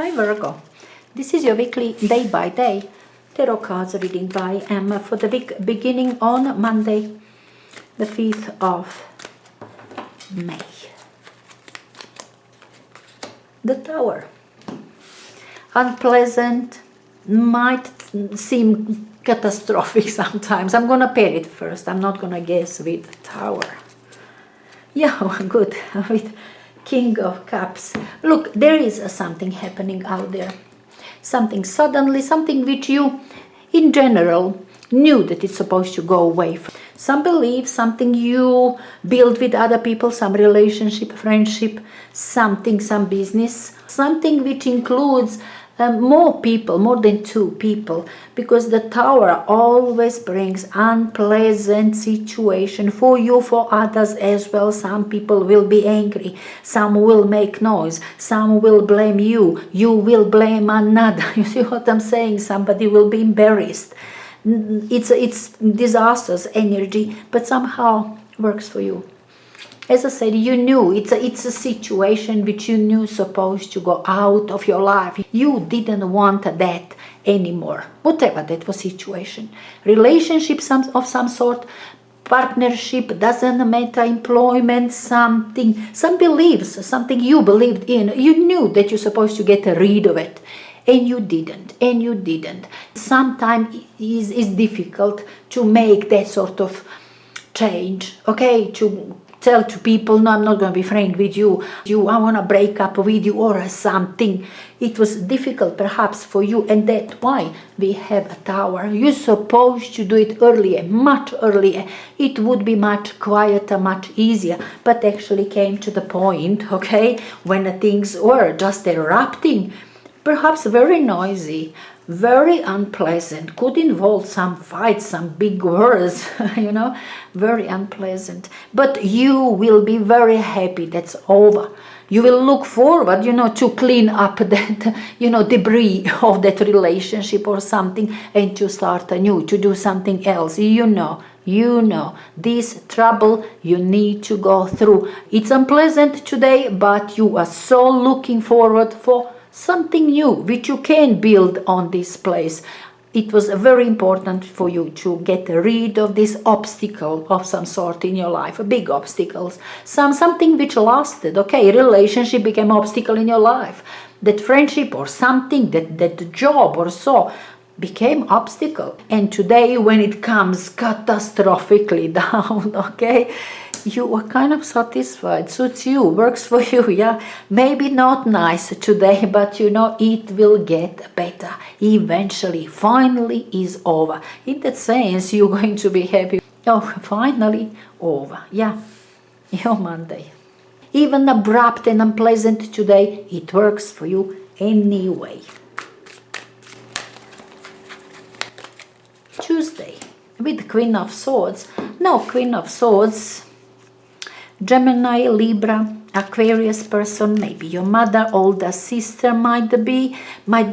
Hi Virgo, this is your weekly day by day tarot cards reading by Emma for the week beginning on Monday, the 5th of May. The Tower. Unpleasant, might seem catastrophic sometimes. I'm gonna pair it first, I'm not gonna guess with Tower. Yeah, good, with King of Cups. Look, there is something happening out there. Something suddenly, something which you, in general, knew that it's supposed to go away. Some belief, something you build with other people, some relationship, friendship, something, some business, something which includes more people, more than two people, because the Tower always brings unpleasant situation for you, for others as well. Some people will be angry, some will make noise, some will blame you, you will blame another. You see what I'm saying? Somebody will be embarrassed. It's disastrous energy, but somehow works for you. As I said, you knew it's a situation which you knew supposed to go out of your life. You didn't want that anymore, whatever that was situation. Relationship of some sort, partnership, doesn't matter, employment, something, some beliefs, something you believed in. You knew that you're supposed to get rid of it. And you didn't. Sometimes is difficult to make that sort of change, okay? To tell to people, no, I'm not going to be friend with you, I want to break up with you or something. It was difficult perhaps for you, and that's why we have a Tower. You're supposed to do it earlier, much earlier. It would be much quieter, much easier, but actually came to the point, okay, when things were just erupting. Perhaps very noisy, very unpleasant, could involve some fights, some big words, very unpleasant. But you will be very happy that's over. You will look forward, to clean up that, debris of that relationship or something, and to start anew, to do something else. You know, this trouble you need to go through. It's unpleasant today, but you are so looking forward for something new which you can build on this place. It was very important for you to get rid of this obstacle of some sort in your life, big obstacles, something which lasted, okay? Relationship became obstacle in your life, that friendship or something, that job or so became obstacle. And today when it comes catastrophically down, okay, you are kind of satisfied, suits you, works for you, yeah? Maybe not nice today, but it will get better. Eventually, finally is over. In that sense, you're going to be happy. Oh, finally over, yeah, your Monday. Even abrupt and unpleasant today, it works for you anyway. Tuesday, with Queen of Swords. No, Queen of Swords, Gemini, Libra, Aquarius person, maybe your mother, older sister might be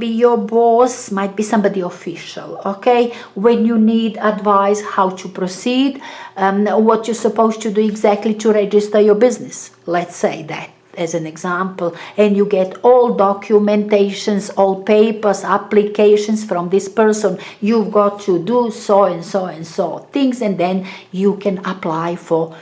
your boss, might be somebody official, okay? When you need advice how to proceed, what you're supposed to do exactly to register your business, let's say that as an example, and you get all documentations, all papers, applications from this person. You've got to do so and so and so things, and then you can apply for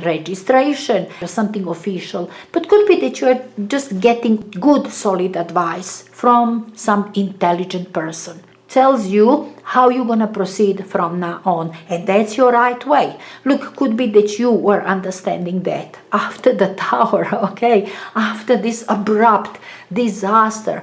registration or something official. But could be that you are just getting good solid advice from some intelligent person, tells you how you're gonna proceed from now on, and that's your right way. Look, could be that you were understanding that after the Tower, okay, after this abrupt disaster,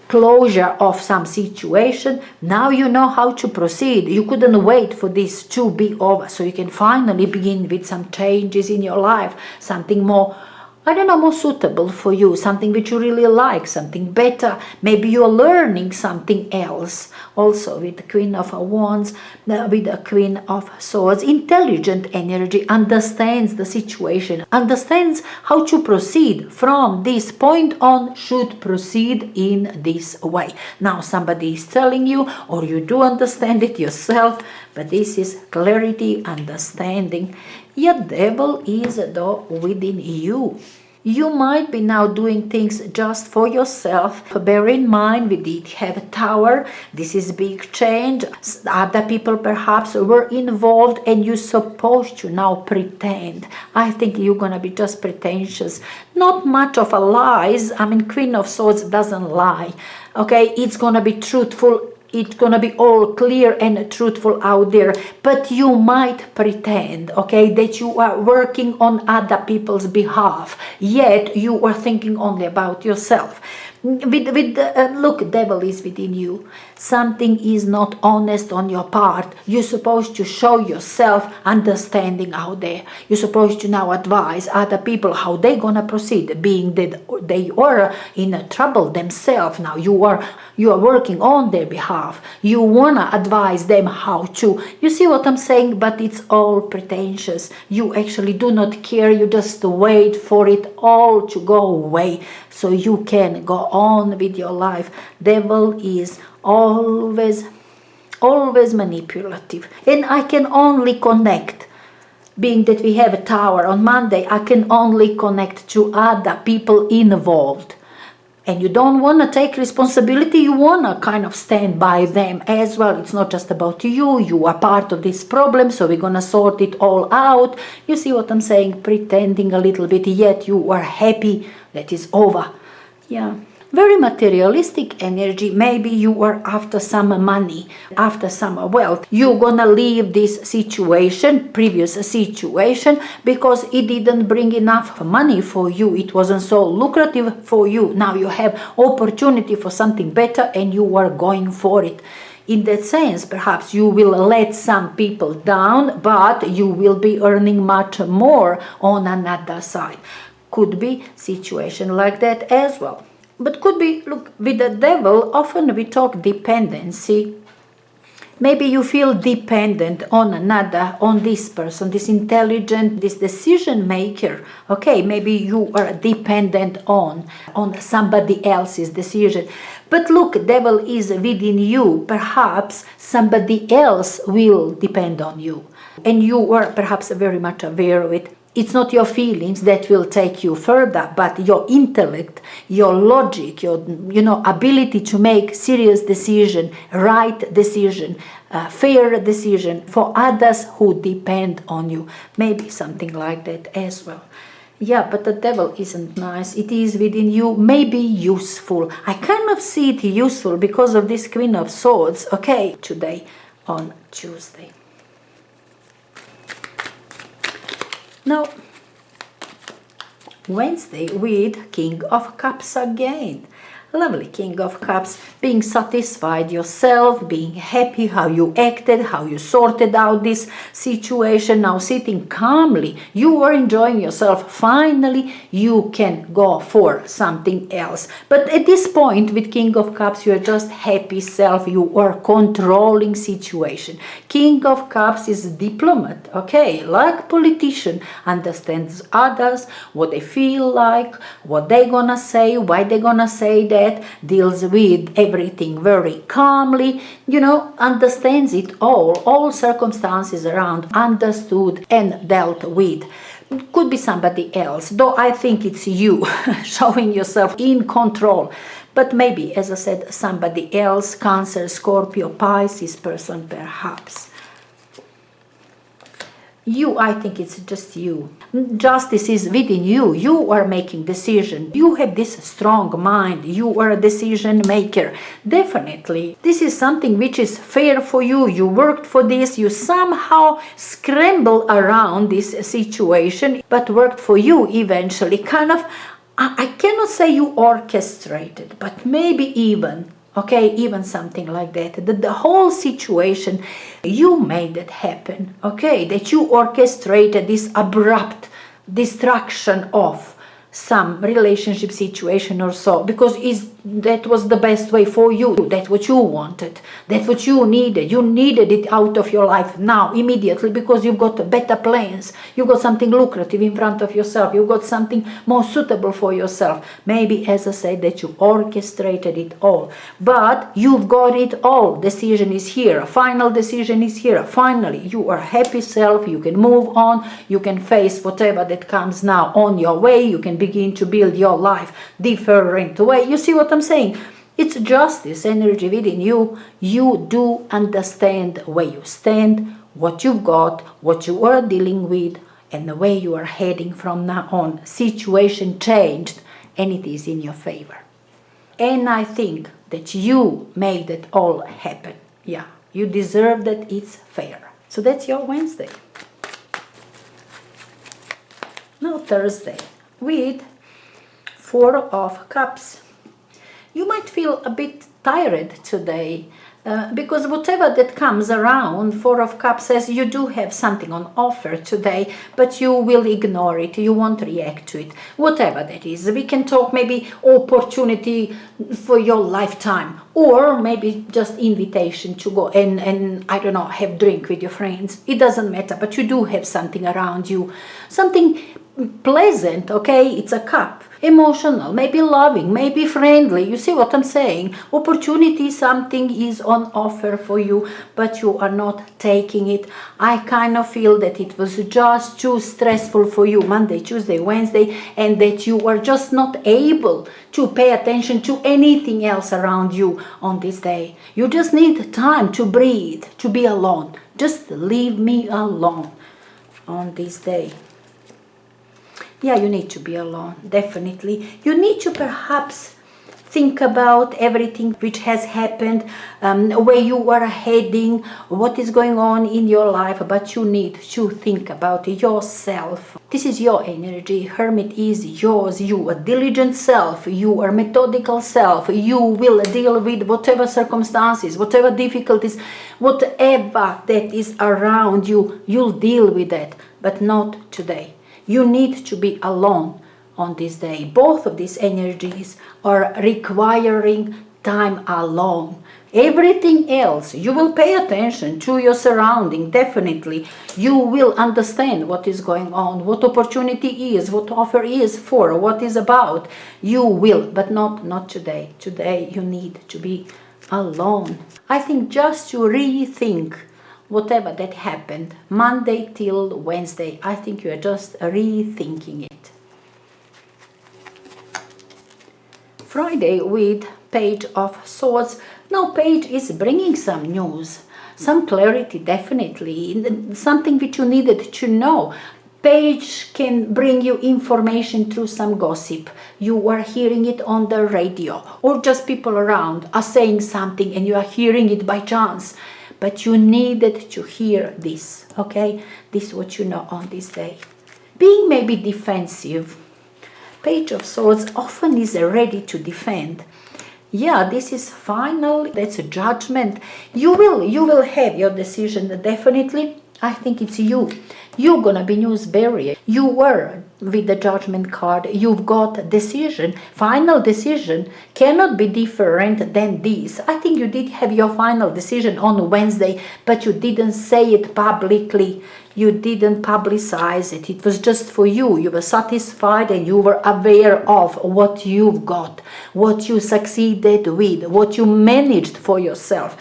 closure of some situation, now you know how to proceed. You couldn't wait for this to be over, so you can finally begin with some changes in your life, something more, more suitable for you, something which you really like, something better. Maybe you're learning something else. Also with the Queen of Wands, with the Queen of Swords, intelligent energy, understands the situation, understands how to proceed from this point on, should proceed in this way. Now somebody is telling you, or you do understand it yourself, but this is clarity, understanding. Your devil is though within you. You might be now doing things just for yourself. Bear in mind, we did have a Tower. This is big change. Other people perhaps were involved and you're supposed to now pretend. I think you're going to be just pretentious. Not much of a lies. I mean, Queen of Swords doesn't lie. Okay, it's going to be truthful. It's going to be all clear and truthful out there, but you might pretend, okay, that you are working on other people's behalf, yet you are thinking only about yourself. Look, devil is within you. Something is not honest on your part. You're supposed to show yourself understanding out there. You're supposed to now advise other people how they're gonna proceed, being that they are in trouble themselves. Now you are working on their behalf. You wanna advise them how to. You see what I'm saying? But it's all pretentious. You actually do not care. You just wait for it all to go away so you can go on with your life. Devil is always manipulative, and I can only connect, being that we have a Tower on Monday, I can only connect to other people involved. And you don't want to take responsibility, you want to kind of stand by them as well. It's not just about you, you are part of this problem, so we're going to sort it all out. You see what I'm saying? Pretending a little bit, yet you are happy that it's over. Yeah. Very materialistic energy. Maybe you are after some money, after some wealth. You're gonna leave this situation, previous situation, because it didn't bring enough money for you. It wasn't so lucrative for you. Now you have opportunity for something better and you are going for it. In that sense, perhaps you will let some people down, but you will be earning much more on another side. Could be situation like that as well. But could be, look, with the devil, often we talk dependency. Maybe you feel dependent on another, on this person, this intelligent, this decision maker. Okay, maybe you are dependent on somebody else's decision. But look, devil is within you. Perhaps somebody else will depend on you. And you are perhaps very much aware of it. It's not your feelings that will take you further, but your intellect, your logic, your ability to make serious decision, right decision, fair decision for others who depend on you. Maybe something like that as well. Yeah, but the devil isn't nice. It is within you, maybe useful. I kind of see it useful because of this Queen of Swords, okay, today on Tuesday. Now, Wednesday with King of Cups again. Lovely King of Cups, being satisfied yourself, being happy how you acted, how you sorted out this situation, now sitting calmly, you are enjoying yourself. Finally, you can go for something else. But at this point with King of Cups, you are just happy self, you are controlling situation. King of Cups is a diplomat, okay, like politician, understands others, what they feel like, what they gonna say, why they gonna say that, deals with everything very calmly, understands it all circumstances around, understood and dealt with. Could be somebody else, though I think it's you showing yourself in control. But maybe, as I said, somebody else, Cancer, Scorpio, Pisces person perhaps. You, I think it's just you. Justice is within you. You are making decision. You have this strong mind. You are a decision maker. Definitely. This is something which is fair for you. You worked for this. You somehow scramble around this situation, but worked for you eventually. Kind of, I cannot say you orchestrated, but maybe even. Okay, even something like that. The whole situation, you made it happen. Okay, that you orchestrated this abrupt destruction of some relationship situation or so, because that was the best way for you. That's what you wanted. That's what you needed. You needed it out of your life now, immediately, because you've got better plans. You've got something lucrative in front of yourself. You've got something more suitable for yourself. Maybe, as I said, that you orchestrated it all. But you've got it all. Decision is here. Final decision is here. Finally, you are happy self. You can move on. You can face whatever that comes now on your way. You can begin to build your life different way. You see what I'm saying? It's justice energy within you. You do understand where you stand, what you've got, what you are dealing with, and the way you are heading from now on. Situation changed, and it is in your favor. And I think that you made it all happen. Yeah, you deserve that. It's fair. So that's your Wednesday. Now Thursday with Four of Cups. You might feel a bit tired today because whatever that comes around, Four of Cups says you do have something on offer today, but you will ignore it. You won't react to it. Whatever that is. We can talk maybe opportunity for your lifetime, or maybe just invitation to go and I don't know, have drink with your friends. It doesn't matter, but you do have something around you. Something pleasant, okay? It's a cup. Emotional, maybe loving, maybe friendly. You see what I'm saying? Opportunity, something is on offer for you, but you are not taking it. I kind of feel that it was just too stressful for you, Monday, Tuesday, Wednesday, and that you are just not able to pay attention to anything else around you on this day. You just need time to breathe, to be alone. Just leave me alone on this day. Yeah, you need to be alone, definitely. You need to perhaps think about everything which has happened, where you are heading, what is going on in your life, but you need to think about yourself. This is your energy. Hermit is yours. You are diligent self. You are methodical self. You will deal with whatever circumstances, whatever difficulties, whatever that is around you, you'll deal with that, but not today. You need to be alone on this day. Both of these energies are requiring time alone. Everything else, you will pay attention to your surrounding, definitely. You will understand what is going on, what opportunity is, what offer is for, what is about. You will, but not today. Today you need to be alone. I think just to rethink whatever that happened, Monday till Wednesday, I think you are just rethinking it. Friday with Page of Swords. Now Page is bringing some news, some clarity, definitely, something which you needed to know. Page can bring you information through some gossip. You are hearing it on the radio, or just people around are saying something and you are hearing it by chance. But you needed to hear this, okay? This is what you know on this day. Being maybe defensive. Page of Swords often is ready to defend. Yeah, this is final. That's a judgment. You will have your decision, definitely. I think it's you. You're gonna be news barrier. You were with the Judgment card. You've got a decision. Final decision cannot be different than this. I think you did have your final decision on Wednesday, but you didn't say it publicly. You didn't publicize it. It was just for you. You were satisfied and you were aware of what you've got, what you succeeded with, what you managed for yourself.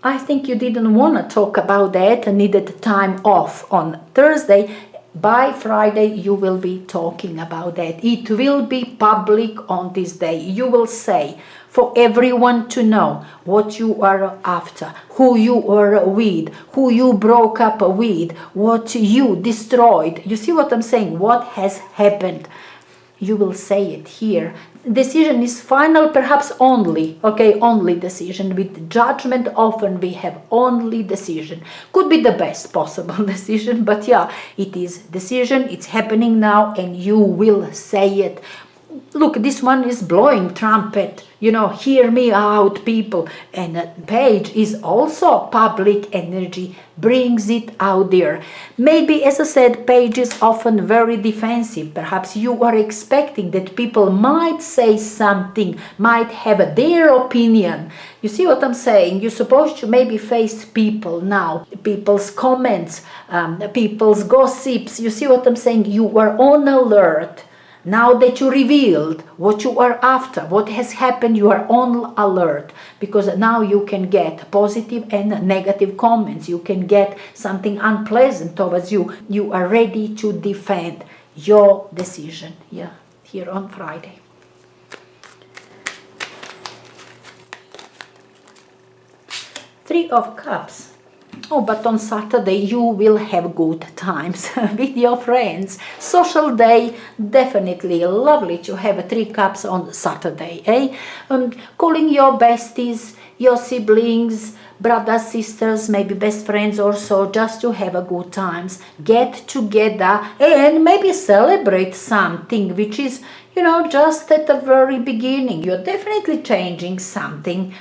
I think you didn't want to talk about that and needed time off on Thursday. By Friday, you will be talking about that. It will be public on this day. You will say, for everyone to know what you are after, who you are with, who you broke up with, what you destroyed. You see what I'm saying? What has happened? You will say it here. Decision is final, perhaps only, okay, only decision. With Judgment, often we have only decision. Could be the best possible decision, but yeah, it is decision, it's happening now, and you will say it. look, this one is blowing trumpet, hear me out, people. And page is also public energy, brings it out there. Maybe, as I said, page is often very defensive. Perhaps you are expecting that people might say something, might have their opinion. You see what I'm saying? You're supposed to maybe face people now, people's comments, people's gossips. You see what I'm saying? You are on alert. Now that you revealed what you are after, what has happened, you are on alert, because now you can get positive and negative comments. You can get something unpleasant towards you. You are ready to defend your decision. Yeah, here on Friday. Three of Cups. Oh, but on Saturday you will have good times with your friends. Social day, definitely lovely to have 3 cups on Saturday. Calling your besties, your siblings, brothers, sisters, maybe best friends also, just to have a good times. Get together and maybe celebrate something which is, just at the very beginning. You're definitely changing something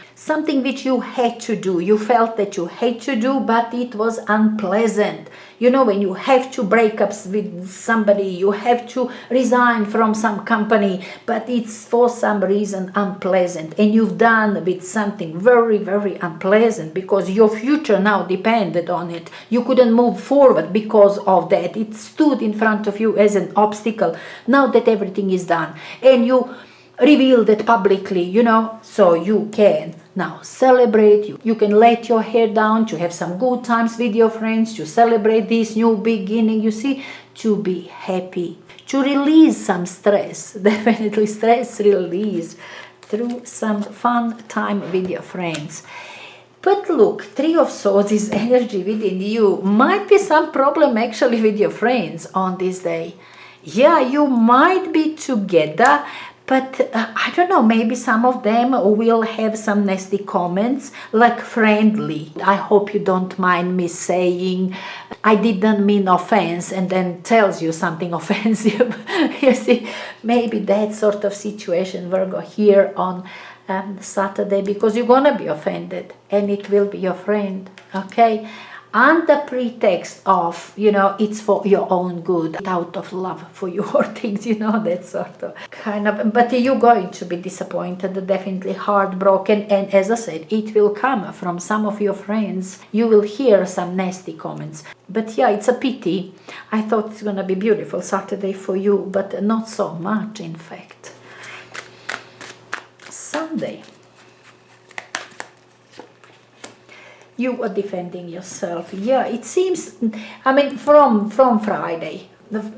which you had to do. You felt that you had to do, but it was unpleasant. When you have to break up with somebody, you have to resign from some company, but it's for some reason unpleasant. And you've done with something very, very unpleasant because your future now depended on it. You couldn't move forward because of that. It stood in front of you as an obstacle. Now that everything is done and you revealed it publicly, so you can now celebrate. You can let your hair down, to have some good times with your friends, to celebrate this new beginning, to be happy, to release some stress, definitely stress release through some fun time with your friends. But look, 3 of Swords is energy within you. Might be some problem actually with your friends on this day. Yeah, you might be together, but I don't know, maybe some of them will have some nasty comments, like friendly. I hope you don't mind me saying, I didn't mean offense, and then tells you something offensive. You see, maybe that sort of situation, Virgo, here on Saturday, because you're gonna be offended, and it will be your friend, okay? Under pretext of, it's for your own good, out of love for your things, that sort of kind of, but you're going to be disappointed, definitely heartbroken, and as I said, it will come from some of your friends. You will hear some nasty comments, but yeah, it's a pity. I thought it's gonna be beautiful Saturday for you, but not so much, in fact. Sunday. You are defending yourself. Yeah, it seems, from Friday, the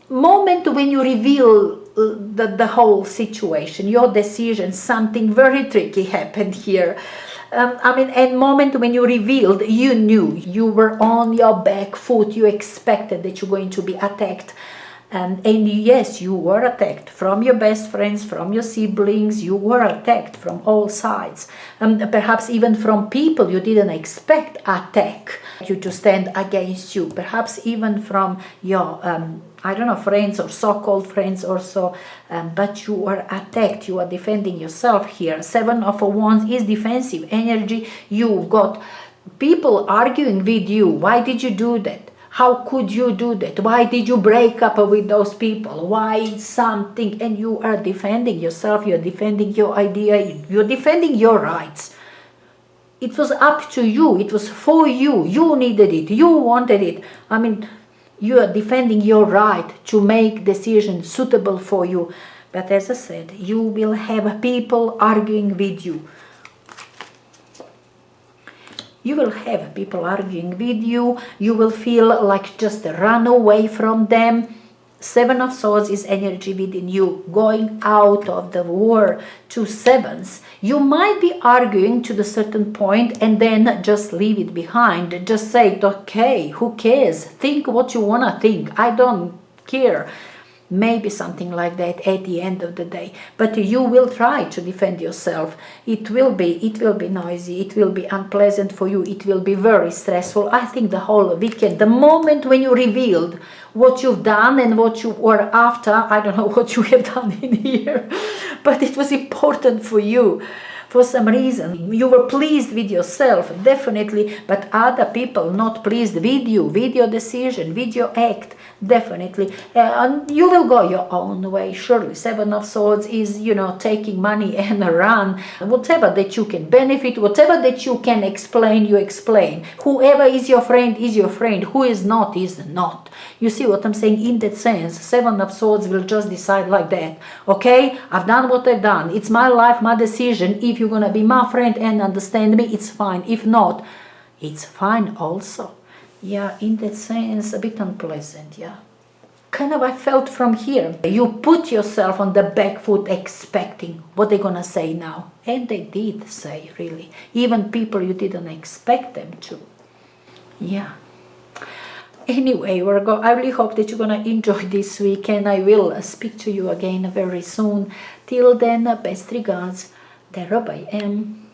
moment when you reveal the whole situation, your decision, something very tricky happened here. And moment when you revealed, you knew, you were on your back foot, you expected that you're going to be attacked. And yes, you were attacked from your best friends, from your siblings. You were attacked from all sides. Perhaps even from people you didn't expect attack you to stand against you. Perhaps even from your, friends or so-called friends or so. But you were attacked. You are defending yourself here. 7 of Wands is defensive energy. You've got people arguing with you. Why did you do that? How could you do that? Why did you break up with those people? Why something? And you are defending yourself, you're defending your idea, you're defending your rights. It was up to you, it was for you, you needed it, you wanted it. You are defending your right to make decisions suitable for you. But as I said, you will have people arguing with you. You will have people arguing with you. You will feel like just run away from them. 7 of Swords is energy within you, going out of the war. 2 sevens. You might be arguing to the certain point and then just leave it behind. Just say, okay, who cares? Think what you want to think. I don't care. maybe something like that at the end of the day. But you will try to defend yourself. It will be noisy, it will be unpleasant for you, it will be very stressful. I think the whole weekend, the moment when you revealed what you've done and what you were after, I don't know what you have done in here, but it was important for you. For some reason, you were pleased with yourself, definitely, but other people not pleased with you, with your decision, with your act, definitely. And you will go your own way, surely. Seven of Swords is, taking money and a run. Whatever that you can benefit, whatever that you can explain, you explain. Whoever is your friend is your friend. Who is not. You see what I'm saying? In that sense, Seven of Swords will just decide like that. Okay, I've done what I've done. It's my life, my decision. If you're gonna be my friend and understand me, it's fine. If not, it's fine also. Yeah, in that sense, a bit unpleasant, yeah. Kind of I felt from here. You put yourself on the back foot expecting what they're gonna say now. And they did say, really. Even people you didn't expect them to. Yeah. Anyway, Virgo, I really hope that you're gonna enjoy this week, and I will speak to you again very soon. Till then, best regards. There I am.